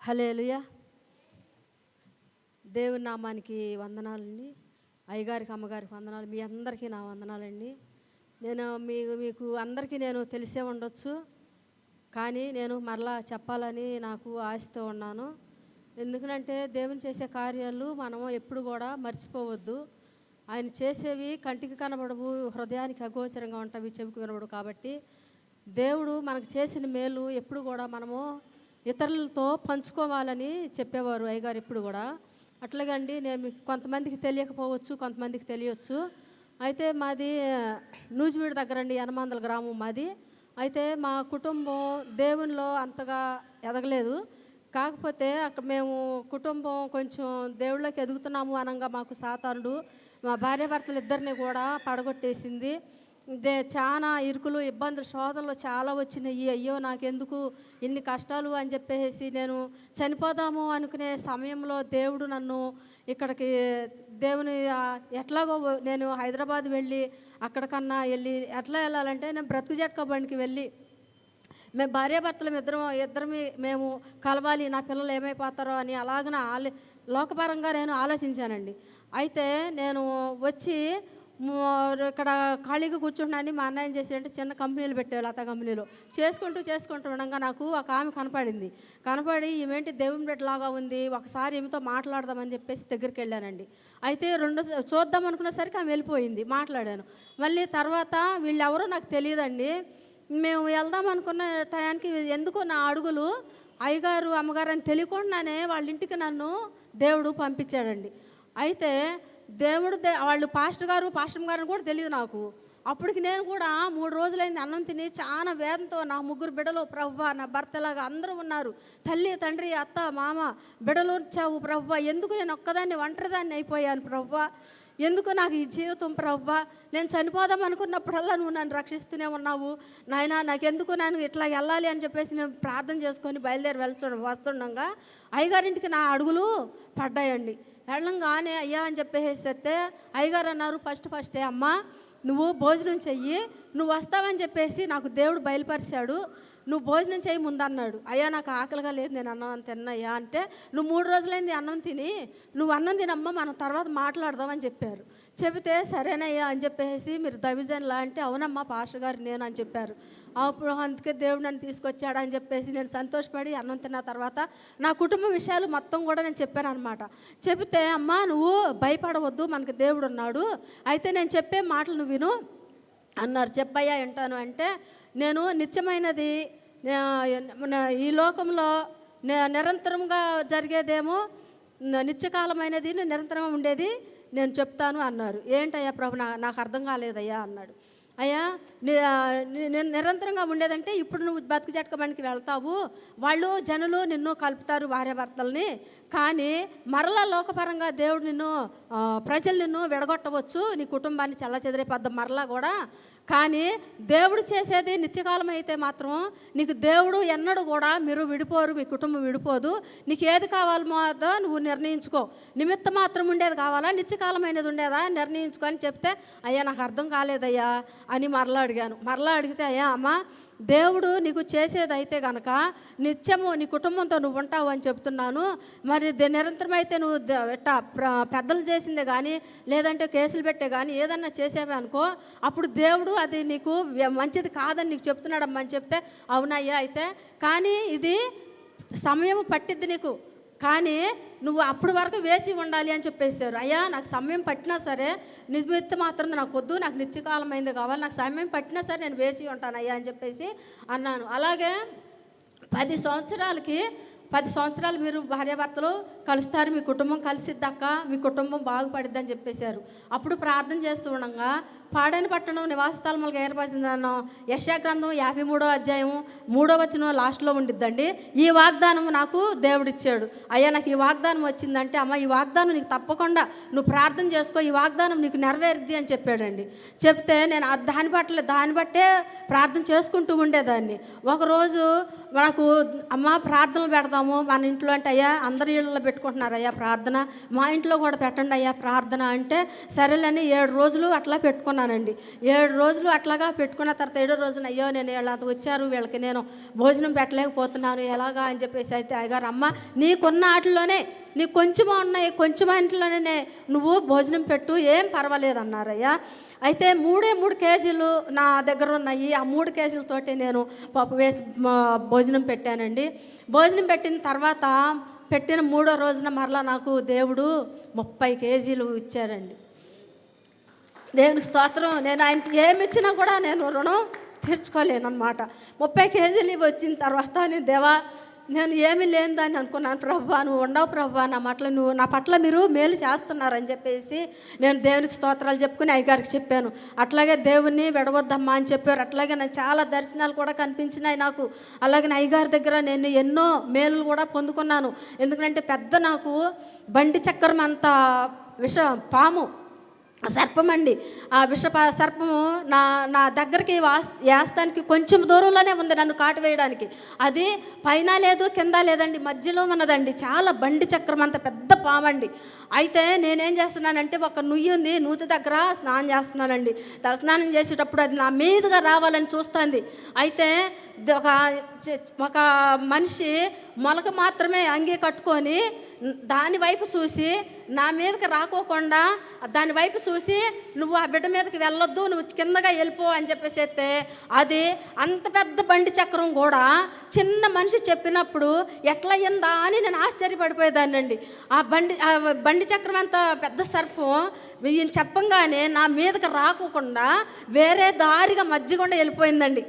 హల్లెలూయా. దేవుని నామానికి వందనాలండి. అయ్యగారికి అమ్మగారికి వందనాలు. మీ అందరికీ నా వందనాలండి. నేను మీకు అందరికీ నేను తెలిసే ఉండొచ్చు, కానీ నేను మరలా చెప్పాలని నాకు ఆశతో ఉన్నాను. ఎందుకంటే దేవుని చేసే కార్యాలు మనము ఎప్పుడు కూడా మర్చిపోవద్దు. ఆయన చేసేవి కంటికి కనబడవు, హృదయానికి అగోచరంగా ఉంటవి, చెవికి వినబడవు. కాబట్టి దేవుడు మనకు చేసిన మేలు ఎప్పుడు కూడా మనము ఇతరులతో పంచుకోవాలని చెప్పేవారు అయ్యగారు ఎప్పుడు కూడా. అట్లాగండి నేను మీకు కొంతమందికి తెలియకపోవచ్చు, కొంతమందికి తెలియచ్చు. అయితే మాది నూజివీడు దగ్గరండి, యనమందల గ్రామం మాది. అయితే మా కుటుంబం దేవునిలో అంతగా ఎదగలేదు. కాకపోతే అక్కడ మేము కుటుంబం కొంచెం దేవుళ్ళకి ఎదుగుతున్నాము అనగా మాకు సాతానుడు మా భార్యాభర్తలు ఇద్దరిని కూడా పడగొట్టేసింది. చాలా ఇరుకులు, ఇబ్బందులు, శోధనలు చాలా వచ్చినాయి. అయ్యో నాకెందుకు ఇన్ని కష్టాలు అని చెప్పేసి నేను చనిపోదాము అనుకునే సమయంలో దేవుడు నన్ను ఇక్కడికి దేవుని ఎట్లాగో నేను హైదరాబాద్ వెళ్ళి అక్కడికన్నా వెళ్ళి ఎట్లా వెళ్ళాలంటే నేను బ్రతుకు జట్కా బండికి వెళ్ళి మేము భార్యాభర్తలు ఇద్దరమి మేము కలవాలి, నా పిల్లలు ఏమైపోతారో అని అలాగన లోకపరంగా నేను ఆలోచించానండి. అయితే నేను వచ్చి ఇక్కడ ఖాళీగా కూర్చుంటున్నాను. మా అన్నయ్య చేసేటంటే చిన్న కంపెనీలు పెట్టేవాళ్ళు, లతా కంపెనీలో చేసుకుంటూ ఉండగా నాకు ఒక ఆమె కనపడి ఈమెంటి దేవుని బిడ్డలాగా ఉంది, ఒకసారి ఈమెతో మాట్లాడదామని చెప్పేసి దగ్గరికి వెళ్ళానండి. అయితే చూద్దాం అనుకునేసరికి ఆమె వెళ్ళిపోయింది. మాట్లాడాను. మళ్ళీ తర్వాత వీళ్ళెవరో నాకు తెలియదండి. మేము వెళ్దాం అనుకున్న టయానికి ఎందుకో నా అడుగులు అయ్యగారు అమ్మగారు అని తెలియకుండానే వాళ్ళ ఇంటికి నన్ను దేవుడు పంపించాడండి. అయితే దేవుడు వాళ్ళు పాస్టర్ గారు కూడా తెలియదు నాకు. అప్పటికి నేను కూడా 3 రోజులైంది అన్నం తిని చాలా వేదంతో, నా 3 బిడ్డలు ప్రభువా, నా భర్తలాగా అందరూ ఉన్నారు, తల్లి తండ్రి అత్త మామ బిడ్డలు వచ్చావు ప్రభువా, ఎందుకు నేను ఒక్కదాన్ని ఒంటరిదాన్ని అయిపోయాను ప్రభువా, ఎందుకు నాకు ఈ జీవితం ప్రభువా, నేను చనిపోదాం అనుకున్నప్పుడల్లా నువ్వు నన్ను రక్షిస్తూనే ఉన్నావు నాయనా, నాకెందుకు నేను ఇట్లా వెళ్ళాలి అని చెప్పేసి నేను ప్రార్థన చేసుకొని బయలుదేరి వస్తుండగా అయ్యగారింటికి నా అడుగులు పడ్డాయండి. వెళ్ళంగానే అయ్యా అని చెప్పేస్తే అయ్యగారు అన్నారు, ఫస్టే అమ్మ నువ్వు భోజనం చెయ్యి, నువ్వు వస్తావని చెప్పేసి నాకు దేవుడు బయలుపరిచాడు, నువ్వు భోజనం చెయ్యి ముందన్నాడు. అయ్యా నాకు ఆకలిగా లేదు, నేను అన్నం తిన్నయ్యా అంటే, నువ్వు 3 రోజులైంది అన్నం తిని, నువ్వు అన్నం తినమ్మా మనం తర్వాత మాట్లాడదామని చెప్పారు. చెబితే సరేనయ్యా అని చెప్పేసి మీరు దైవజనులా అంటే, అవునమ్మా పాస్టర్ గారు నేను అని చెప్పారు. అప్పుడు అందుకే దేవుడు నన్ను తీసుకొచ్చాడు అని చెప్పేసి నేను సంతోషపడి అన్నం తిన్న తర్వాత నా కుటుంబ విషయాలు మొత్తం కూడా నేను చెప్పాను అనమాట. చెబితే అమ్మా నువ్వు భయపడవద్దు, మనకి దేవుడు ఉన్నాడు, అయితే నేను చెప్పే మాటలు నువ్వు విను అన్నారు. చెప్పయ్యా వింటాను అంటే, నేను నిత్యమైనది ఈ లోకంలో నిరంతరంగా జరిగేదేమో, నిత్యకాలమైనది నిరంతరంగా ఉండేది నేను చెప్తాను అన్నారు. ఏంటయ్యా ప్రభు నాకు అర్థం కాలేదయ్యా అన్నాడు. అయ్యా నేను నిరంతరంగా ఉండేదంటే ఇప్పుడు నువ్వు బతుకు జట్కబండికి వెళ్తావు, వాళ్ళు జనులు నిన్ను కలుపుతారు భార్యాభర్తల్ని, కానీ మరలా లోకపరంగా దేవుడు ప్రజలు నిన్ను విడగొట్టవచ్చు, నీ కుటుంబాన్ని చెల్లచెదిరేపద్ద మరలా కూడా, కానీ దేవుడు చేసేది నిత్యకాలం అయితే మాత్రం నీకు దేవుడు ఎన్నడూ కూడా మీరు విడిపోరు, మీ కుటుంబం విడిపోదు, నీకు ఏది కావాలో నువ్వు నిర్ణయించుకో, నిమిత్త మాత్రం ఉండేది కావాలా నిత్యకాలమైనది ఉండేదా నిర్ణయించుకో అని చెప్తే, అయ్యా నాకు అర్థం కాలేదయ్యా అని మరలా అడిగాను. మరలా అడిగితే, అయ్యా అమ్మ దేవుడు నీకు చేసేదైతే కనుక నిత్యము నీ కుటుంబంతో నువ్వు ఉంటావు అని చెప్తున్నాను, మరి నిరంతరమైతే నువ్వు పెద్దలు చేసిందే కానీ లేదంటే కేసులు పెట్టే కానీ ఏదన్నా చేసేవే అనుకో, అప్పుడు దేవుడు అది నీకు మంచిది కాదని నీకు చెప్తున్నాడమ్మా అని చెప్తే, అవునయ్యా అయితే కానీ ఇది సమయం పట్టిద్ది నీకు, కానీ నువ్వు అప్పటి వరకు వేచి ఉండాలి అని చెప్పేశారు. అయ్యా నాకు సమయం పట్టినా సరే నిమిత్త మాత్రం నాకు వద్దు, నాకు నిత్యకాలమైంది కావాలి, నాకు సమయం పట్టినా సరే నేను వేచి ఉంటాను అయ్యా అని చెప్పేసి అన్నాను. అలాగే 10 సంవత్సరాలు మీరు భార్యాభర్తలు కలుస్తారు, మీ కుటుంబం కలిసిద్దక్క, మీ కుటుంబం బాగుపడిద్దని చెప్పేశారు. అప్పుడు ప్రార్థన చేస్తూ ఉండగా పాడైన పట్టణం నివాస స్థలములకు ఏర్పరిచిందన్న యెషయా గ్రంథం 53వ అధ్యాయం 3వ వచనం లాస్ట్లో ఉండిద్దండి. ఈ వాగ్దానం నాకు దేవుడిచ్చాడు. అయ్యా నాకు ఈ వాగ్దానం వచ్చిందంటే, అమ్మ ఈ వాగ్దానం నీకు తప్పకుండా నువ్వు ప్రార్థన చేసుకో, ఈ వాగ్దానం నీకు నెరవేరుద్ది అని చెప్పాడండి. చెప్తే నేను దాన్ని బట్టే ప్రార్థన చేసుకుంటూ ఉండేదాన్ని. ఒకరోజు నాకు అమ్మ ప్రార్థనలు పెడదాం పెడదాము మన ఇంట్లో అంటే, అయ్యా అందరి ఇళ్ళలో పెట్టుకుంటున్నారు అయ్యా ప్రార్థన, మా ఇంట్లో కూడా పెట్టండి అయ్యా ప్రార్థన అంటే, సరేలేని 7 రోజులు అట్లా పెట్టుకున్నానండి. 7 రోజులు అట్లాగా పెట్టుకున్న తర్వాత 7వ రోజున అయ్యో నేను వీళ్ళ వచ్చారు, వీళ్ళకి నేను భోజనం పెట్టలేకపోతున్నాను ఎలాగా అని చెప్పేసి అయితే అయ్యగారు, అమ్మ నీకున్న వాటిలోనే నీకు కొంచెం ఉన్నాయి, కొంచెం ఇంట్లోనే నువ్వు భోజనం పెట్టు, ఏం పర్వాలేదు అన్నారయ్యా. అయితే 3 కేజీలు నా దగ్గర ఉన్నాయి. ఆ 3 కేజీలతోటి నేను పప్పు వేసి భోజనం పెట్టానండి. భోజనం పెట్టిన తర్వాత పెట్టిన 3వ రోజున మరలా నాకు దేవుడు 30 కేజీలు ఇచ్చారండి. దేవుని స్తోత్రం. నేను ఆయనకి ఏమి ఇచ్చినా కూడా నేను రుణం తీర్చుకోలేను అనమాట. 30 కేజీలు వచ్చిన తర్వాత నేను దేవా నేను ఏమీ లేనిదని అనుకున్నాను, ప్రభువా నువ్వు ఉండవు ప్రభువా, నా పట్ల మీరు మేలు చేస్తున్నారని చెప్పేసి నేను దేవునికి స్తోత్రాలు చెప్పుకుని అయ్యగారికి చెప్పాను. అట్లాగే దేవుణ్ణి విడవద్దమ్మా అని చెప్పారు. అట్లాగే నాకు చాలా దర్శనాలు కూడా కనిపించినాయి నాకు. అలాగే అయ్యగారి దగ్గర నేను ఎన్నో మేలు కూడా పొందుకున్నాను. ఎందుకంటే పెద్ద నాకు బండి చక్రం అంత పాము సర్పం అండి. ఆ సర్పము నా దగ్గరికి వేస్తానికి కొంచెం దూరంలోనే ఉంది నన్ను కాటు వేయడానికి. అది పైన లేదు కింద లేదండి, మధ్యలో ఉన్నదండి. చాలా బండి చక్రం అంత పెద్ద పామండి. అయితే నేనేం చేస్తున్నానంటే ఒక నుయ్యి ఉంది, నూతి దగ్గర స్నానం చేస్తున్నానండి. తలస్నానం చేసేటప్పుడు అది నా మీదుగా రావాలని చూస్తుంది. అయితే ఒక మనిషి మొలక మాత్రమే అంగి కట్టుకొని దాని వైపు చూసి నా మీదకి రాకోకుండా దాని వైపు చూసి నువ్వు ఆ బిడ్డ మీదకి వెళ్ళొద్దు, నువ్వు కిందగా వెళ్ళిపో అని చెప్పేసి అయితే అది అంత పెద్ద బండి చక్రం కూడా చిన్న మనిషి చెప్పినప్పుడు ఎట్లా అయ్యిందా అని నేను ఆశ్చర్యపడిపోయేదాన్ని అండి. ఆ బండి చక్రం అంత పెద్ద సర్పం ఈయన చెప్పంగానే నా మీదకి రాకోకుండా వేరే దారిగా మధ్య గుండా వెళ్ళిపోయిందండి.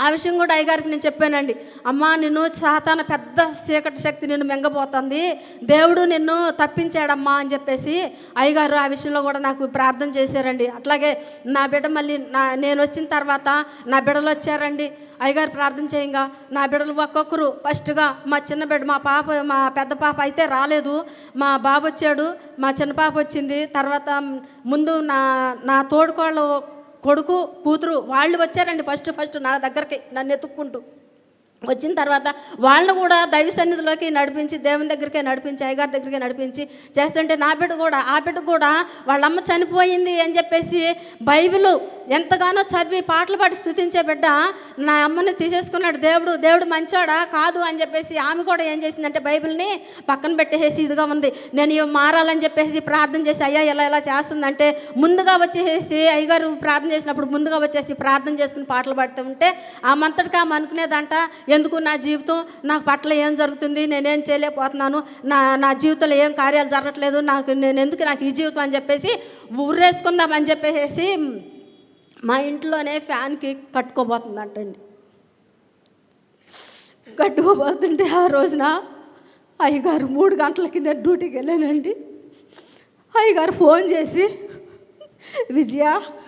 ఆ విషయం కూడా అయ్యగారికి నేను చెప్పానండి. అమ్మా నిన్ను సాతాన పెద్ద చీకటి శక్తి నిన్ను మింగబోతుంది, దేవుడు నిన్ను తప్పించాడమ్మా అని చెప్పేసి అయ్యగారు ఆ విషయంలో కూడా నాకు ప్రార్థన చేశారండి. అట్లాగే నా బిడ్డ మళ్ళీ నేను వచ్చిన తర్వాత నా బిడ్డలు వచ్చారండి. అయ్యగారు ప్రార్థన చేయంగా నా బిడ్డలు ఒక్కొక్కరు ఫస్ట్గా మా చిన్న బిడ్డ మా పెద్ద పాప అయితే రాలేదు, మా బాబు వచ్చాడు, మా చిన్న పాప వచ్చింది. తర్వాత ముందు నా తోడుకోళ్ళు కొడుకు కూతురు వాళ్ళు వచ్చారండి. ఫస్ట్ నా దగ్గరికి నన్ను ఎత్తుక్కుంటూ వచ్చిన తర్వాత వాళ్ళను కూడా దైవ సన్నిధిలోకి నడిపించి దేవుని దగ్గరికే నడిపించి అయ్యగారి దగ్గరికి నడిపించి చేస్తుంటే ఆ బిడ్డ కూడా వాళ్ళ అమ్మ చనిపోయింది అని చెప్పేసి బైబిల్ ఎంతగానో చదివి పాటలు పాడి స్తుతించే బిడ్డ నా అమ్మని తీసేసుకున్నాడు. దేవుడు మంచోడా కాదు అని చెప్పేసి ఆమె కూడా ఏం చేసిందంటే బైబిల్ని పక్కన పెట్టేసి ఇదిగా ఉంది, నేను మారాలని చెప్పేసి ప్రార్థన చేసి అయ్యా ఎలా చేస్తుందంటే ముందుగా వచ్చేసి అయ్యగారు ప్రార్థన చేసినప్పుడు ముందుగా వచ్చేసి ప్రార్థన చేసుకుని పాటలు పాడుతూ ఉంటే ఆ మంతటికి ఆమె అనుకునేదంట, ఎందుకు నా జీవితం నాకు పట్ల ఏం జరుగుతుంది, నేనేం చేయలేకపోతున్నాను, నా జీవితంలో ఏం కార్యాలు జరగట్లేదు, నాకు ఈ జీవితం అని చెప్పేసి ఉర్రేసుకుందామని చెప్పేసి మా ఇంట్లోనే ఫ్యాన్కి కట్టుకోబోతుందంటండి. కట్టుకోబోతుంటే ఆ రోజున అయ్యగారు 3 గంటలకి నేను డ్యూటీకి వెళ్ళానండి. అయ్యగారు ఫోన్ చేసి విజయ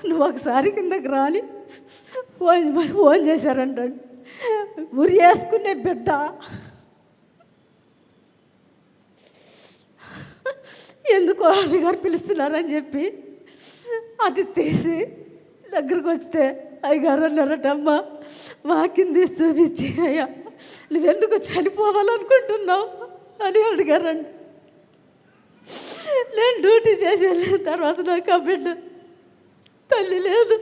నువ్వు ఒకసారి కిందకి రాని ఫోన్ చేశారంటండి. ఉరి వేసుకునే బిడ్డ ఎందుకో అయ్యగారు పిలుస్తున్నారని చెప్పి అది తీసి దగ్గరకు వస్తే అయ్యగారు అన్నారటమ్మా వాకింది చూపించి అయ్యా నువ్వెందుకు చనిపోవాలనుకుంటున్నావు అని అడిగారండి. నేను డ్యూటీ చేసి వెళ్ళిన తర్వాత నాకు ఆ బిడ్డ తల్లి లేదు.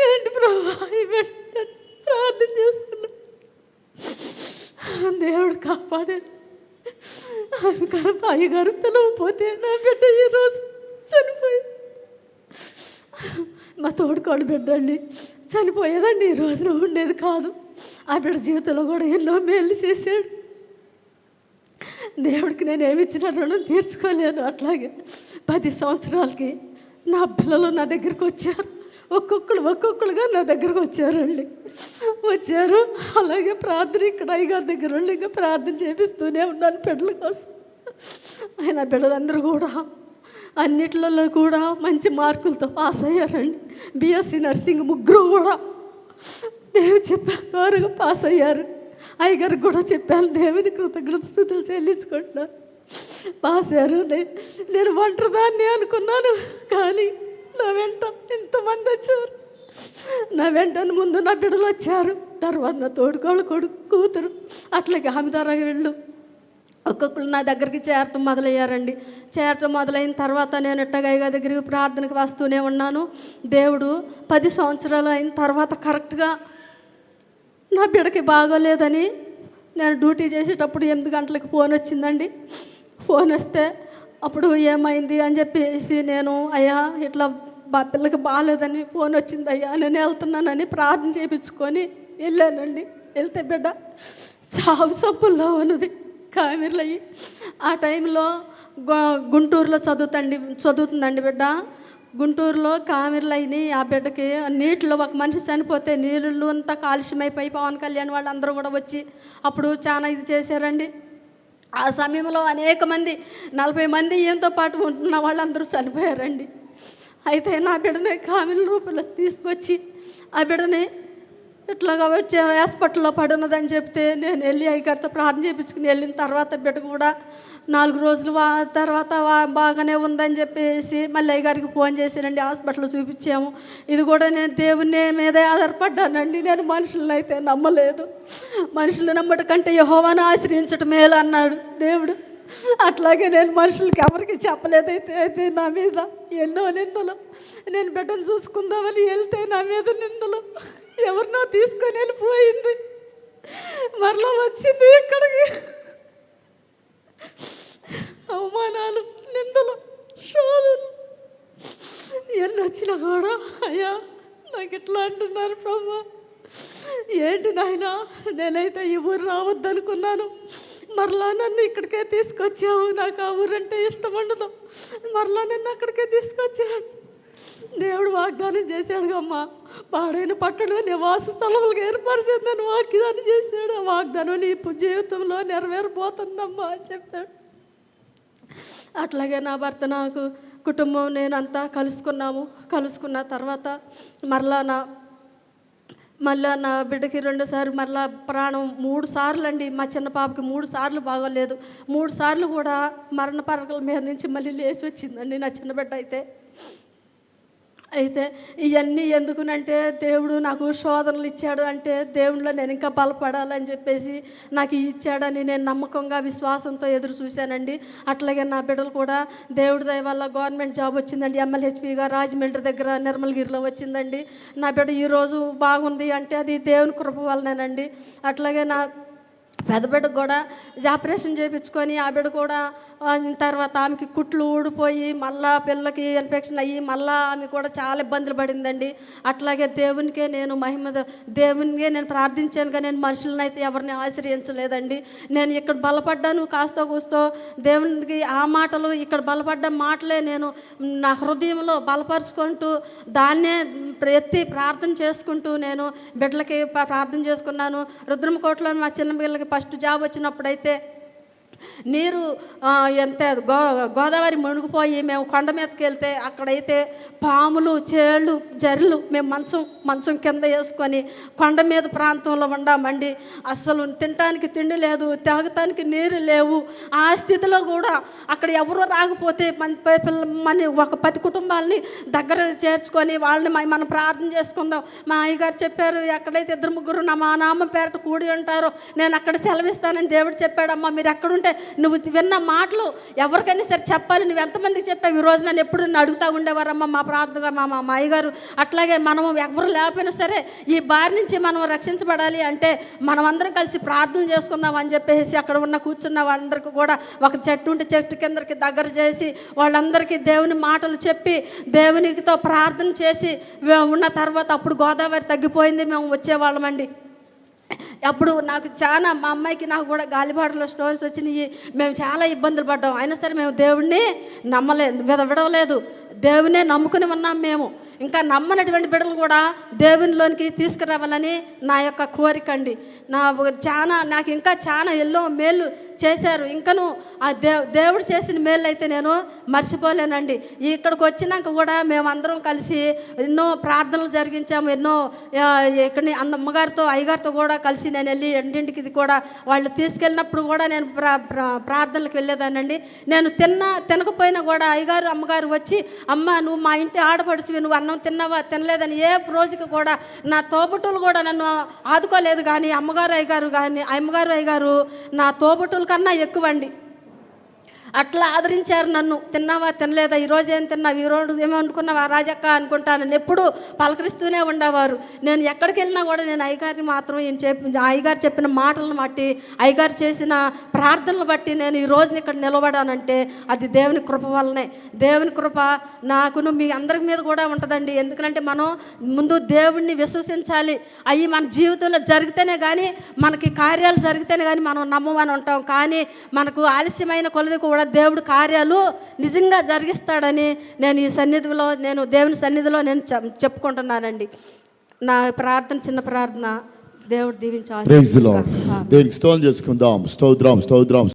ఏంటి ప్రభా ఈ బిడ్డ ప్రార్థన చేస్తున్నా, దేవుడు కాపాడాడు. అయ్యగారు పిలవపోతే నా బిడ్డ ఈరోజు చనిపోయి మా తోడుకోడు బిడ్డ అండి చనిపోయేదండి, ఈ రోజున ఉండేది కాదు. ఆ బిడ్డ జీవితంలో కూడా ఎన్నో మేలు చేశాడు. దేవుడికి నేను ఏమిచ్చిన రుణం తీర్చుకోలేను. అట్లాగే 10 సంవత్సరాలకి నా పిల్లలు నా దగ్గరికి వచ్చారు. ఒక్కొక్కరుగా నా దగ్గరకు వచ్చారు. అలాగే ప్రార్థన ఇక్కడ అయ్యగారి దగ్గర ఉండి ఇంకా ప్రార్థన చేపిస్తూనే ఉన్నాను బిడ్డల కోసం. ఆయన బిడ్డలందరూ కూడా అన్నిట్లలో కూడా మంచి మార్కులతో పాస్ అయ్యారండి. బిఎస్సి నర్సింగ్ 3 కూడా దేవి చిత్తంగా పాస్ అయ్యారు. అయ్యగారికి కూడా చెప్పాను, దేవుని కృతజ్ఞతలు చెల్లించుకుంటున్నాను. పాస్ అయ్యారు. నేను ఒంటరిదాన్ని అనుకున్నాను, కానీ నా వెంట ఇంతమంది వచ్చారు. నా వెంటనే ముందు నా బిడ్డలు వచ్చారు, తర్వాత నా తోడుకోళ్ళు కొడుకు కూతురు, అట్లాగే ఆమె ద్వారా వీళ్ళు ఒక్కొక్కరు నా దగ్గరికి చేరటం మొదలయ్యారండి. చేరటం మొదలైన తర్వాత నేను ఇట్టగా దగ్గరికి ప్రార్థనకు వస్తూనే ఉన్నాను. దేవుడు 10 సంవత్సరాలు అయిన తర్వాత కరెక్ట్గా నా బిడ్డకి బాగోలేదని నేను డ్యూటీ చేసేటప్పుడు 8 గంటలకు ఫోన్ వచ్చిందండి. ఫోన్ వస్తే అప్పుడు ఏమైంది అని చెప్పేసి నేను, అయ్యా ఇట్లా పిల్లకి బాగాలేదని ఫోన్ వచ్చింది అయ్యా, నేను వెళ్తున్నానని ప్రార్థన చేయించుకొని వెళ్ళానండి. వెళ్తే బిడ్డ చావు సప్పుల్లో ఉన్నది, కామెర్లయ్యి. ఆ టైంలో గుంటూరులో చదువుతుందండి బిడ్డ. గుంటూరులో కామెర్లు అయినాయి ఆ బిడ్డకి. నీటిలో ఒక మనిషి చనిపోతే నీళ్ళు అంతా కాలుష్యమైపోయి పవన్ కళ్యాణ్ వాళ్ళందరూ కూడా వచ్చి అప్పుడు చాలా ఇది చేశారండి. ఆ సమయంలో అనేక మంది 40 మంది ఈయంతో పాటు ఉంటున్న వాళ్ళందరూ చనిపోయారండి. అయితే నా బిడ్డని కామెర్ల రూపంలో తీసుకొచ్చి ఆ బిడ్డని ఇట్లాగా వచ్చి హాస్పిటల్లో పడున్నదని చెప్తే నేను వెళ్ళి అయ్యగారితో ప్రార్థన చేయించుకుని వెళ్ళిన తర్వాత బిడ్డ కూడా 4 రోజులు తర్వాత బాగానే ఉందని చెప్పేసి మళ్ళీ అయ్యగారికి ఫోన్ చేశానండి. హాస్పిటల్లో చూపించాము. ఇది కూడా నేను దేవుని మీదే ఆధారపడ్డానండి. నేను మనుషులను అయితే నమ్మలేదు. మనుషులు నమ్మటం కంటే యెహోవాను ఆశ్రయించటం మేలు అన్నాడు దేవుడు. అట్లాగే నేను మనుషులకి ఎవరికి చెప్పలేదైతే నా మీద ఎన్నో నిందలు. నేను బిడ్డను చూసుకుందామని వెళ్తే నా మీద నిందలు. ఎవరినో తీసుకొని వెళ్ళిపోయింది, మరలా వచ్చింది ఇక్కడికి. అవమానాలు, నిందలు, శోధనలు ఎన్ని వచ్చినా కూడా అయ్యా నాకు ఇట్లా అంటున్నారు ప్రభు. ఏంటి నాయనా, నేనైతే ఈ ఊరు రావద్దనుకున్నాను, మరలా నన్ను ఇక్కడికే తీసుకొచ్చావు. నాకు ఆ ఊరంటే ఇష్టం ఉండదు, మరలా నన్ను అక్కడికే తీసుకొచ్చాడు. దేవుడు వాగ్దానం చేశాడు అమ్మ, పాడైన పట్టణ నివాస స్థలములకు ఏర్పరిచిందని వాగ్దానం చేశాడు. ఆ వాగ్దానం నీ జీవితంలో నెరవేరబోతుందమ్మా అని చెప్పాడు. అట్లాగే నా భర్త, నాకు కుటుంబం, నేనంతా కలుసుకున్న తర్వాత మళ్ళా నా బిడ్డకి 2 సార్లు మళ్ళా ప్రాణం 3 సార్లు అండి. మా చిన్న పాపకి 3 సార్లు బాగోలేదు. 3 సార్లు కూడా మరణ పరకల మీద నుంచి మళ్ళీ లేచి వచ్చిందండి నా చిన్న బిడ్డ. అయితే ఇవన్నీ ఎందుకునంటే దేవుడు నాకు శోధనలు ఇచ్చాడు అంటే దేవుడిలో నేను ఇంకా బలపడాలని చెప్పేసి నాకు ఇచ్చాడని నేను నమ్మకంగా విశ్వాసంతో ఎదురు చూశానండి. అట్లాగే నా బిడ్డలు కూడా దేవుడి దయ వల్ల గవర్నమెంట్ జాబ్ వచ్చిందండి. MLHPగా రాజమండ్రి దగ్గర నిర్మలగిరిలో వచ్చిందండి. నా బిడ్డ ఈరోజు బాగుంది అంటే అది దేవుని కృప వల్లనేనండి. అట్లాగే నా పెద్ద బిడ్డకు కూడా ఆపరేషన్ చేయించుకొని ఆ బిడ్డ కూడా తర్వాత ఆమెకి కుట్లు ఊడిపోయి మళ్ళా పిల్లకి ఇన్ఫెక్షన్ అయ్యి మళ్ళా ఆమె కూడా చాలా ఇబ్బందులు పడిందండి. అట్లాగే దేవునికే నేను నేను ప్రార్థించాను కానీ నేను మనుషులను అయితే ఎవరిని ఆశ్రయించలేదండి. నేను ఇక్కడ బలపడ్డాను కాస్త కూస్తో దేవునికి ఆ మాటలు, ఇక్కడ బలపడ్డ మాటలే నేను నా హృదయంలో బలపరుచుకుంటూ దాన్నే ఎత్తి ప్రార్థన చేసుకుంటూ నేను బిడ్డలకి ప్రార్థన చేసుకున్నాను. రుద్రమకోటలో మా చిన్న పిల్లలకి ఫస్ట్ జాబ్ వచ్చినప్పుడైతే నీరు ఎంత గోదావరి మునిగిపోయి మేము కొండ మీదకి వెళ్తే అక్కడైతే పాములు, చేళ్ళు, జర్లు మేము మంచం కింద వేసుకొని కొండ మీద ప్రాంతంలో ఉండామండి. అస్సలు తినటానికి తిండి లేదు, తాగటానికి నీరు లేవు. ఆ స్థితిలో కూడా అక్కడ ఎవరో రాకపోతే మన ఒక 10 కుటుంబాలని దగ్గర చేర్చుకొని వాళ్ళని మనం ప్రార్థన చేసుకుందాం. మా అయ్యగారు చెప్పారు, ఎక్కడైతే 2-3 మా నామ పేరట కూడి ఉంటారో నేను అక్కడ సెలవిస్తానని దేవుడు చెప్పాడమ్మా. మీరు ఎక్కడుంటే నువ్వు విన్న మాటలు ఎవరికైనా సరే చెప్పాలి. నువ్వు ఎంతమందికి చెప్పావు? ఈరోజు నన్ను ఎప్పుడు అడుగుతూ ఉండేవారమ్మా మా ప్రార్థనగా మా అయ్యగారు. అట్లాగే మనం ఎవరు లేకపోయినా సరే ఈ బారి నుంచి మనం రక్షించబడాలి అంటే మనం అందరం కలిసి ప్రార్థన చేసుకుందాం అని చెప్పేసి అక్కడ కూర్చున్న వాళ్ళందరికీ కూడా ఒక చెట్టు ఉంటే చెట్టు కిందకి దగ్గర చేసి వాళ్ళందరికీ దేవుని మాటలు చెప్పి దేవునితో ప్రార్థన చేసి ఉన్న తర్వాత అప్పుడు గోదావరి తగ్గిపోయింది, మేము వచ్చేవాళ్ళమండి. అప్పుడు నాకు చాలా, మా అమ్మాయికి నాకు కూడా గాలిబాటలో స్టోన్స్ వచ్చినాయి. మేము చాలా ఇబ్బందులు పడ్డాం. అయినా సరే మేము దేవుడిని విడవలేదు, దేవునే నమ్ముకుని ఉన్నాం. మేము ఇంకా నమ్మనటువంటి బిడ్డలు కూడా దేవునిలోనికి తీసుకురావాలని నా యొక్క కోరిక అండి. నాకు ఇంకా చాలా ఎన్నో మేలు చేశారు. ఇంకను ఆ దేవుడు చేసిన మేలు అయితే నేను మర్చిపోలేనండి. ఇక్కడికి వచ్చినాక కూడా మేమందరం కలిసి ఎన్నో ప్రార్థనలు జరిగించాము. ఎన్నో ఇక్కడ అమ్మగారితో అయ్యగారితో కూడా కలిసి నేను వెళ్ళి ఇంటింటికి ఇది కూడా వాళ్ళు తీసుకెళ్ళినప్పుడు కూడా నేను ప్రార్థనలకు వెళ్ళేదానండి. నేను తినకపోయినా కూడా అయ్యగారు అమ్మగారు వచ్చి, అమ్మ నువ్వు మా ఇంటి ఆడపడుచువి, నువ్వు అన్నం తిన్నావా తినలేదని ఏ రోజుకి కూడా నా తోబుట్టులు కూడా నన్ను ఆదుకోలేదు. కానీ అమ్మగారు అయ్యగారు నా తోబుట్టుల కన్నా ఎక్కువండి. అట్లా ఆదరించారు నన్ను. తిన్నావా తినలేదా, ఈరోజు ఏం తిన్నావు, ఈరోజు ఏమో అనుకున్నావా రాజక్క అనుకుంటాను ఎప్పుడు పలకరిస్తూనే ఉండేవారు. నేను ఎక్కడికి వెళ్ళినా కూడా నేను అయ్యగారిని మాత్రం అయ్యగారు చెప్పిన మాటలను బట్టి, అయ్యగారు చేసిన ప్రార్థనలు బట్టి నేను ఈ రోజున ఇక్కడ నిలబడానంటే అది దేవుని కృప వల్లనే. దేవుని కృప నాకును మీ అందరి మీద కూడా ఉంటుందండి. ఎందుకంటే మనం ముందు దేవుణ్ణి విశ్వసించాలి. అవి మన జీవితంలో జరిగితేనే కానీ, మనకి కార్యాలు జరిగితేనే కానీ మనం నమ్మమని ఉంటాం. కానీ మనకు ఆలస్యమైన కొలది కూడా దేవుడు కార్యాలు నిజంగా జరిగిస్తాడని నేను ఈ సన్నిధిలో దేవుని సన్నిధిలో నేను చెప్పుకుంటున్నానండి. నా ప్రార్థన చిన్న ప్రార్థన దేవుడు దీవించాలి. దేవునికి స్తోత్రం చేసుకుందాం. స్తోత్రం.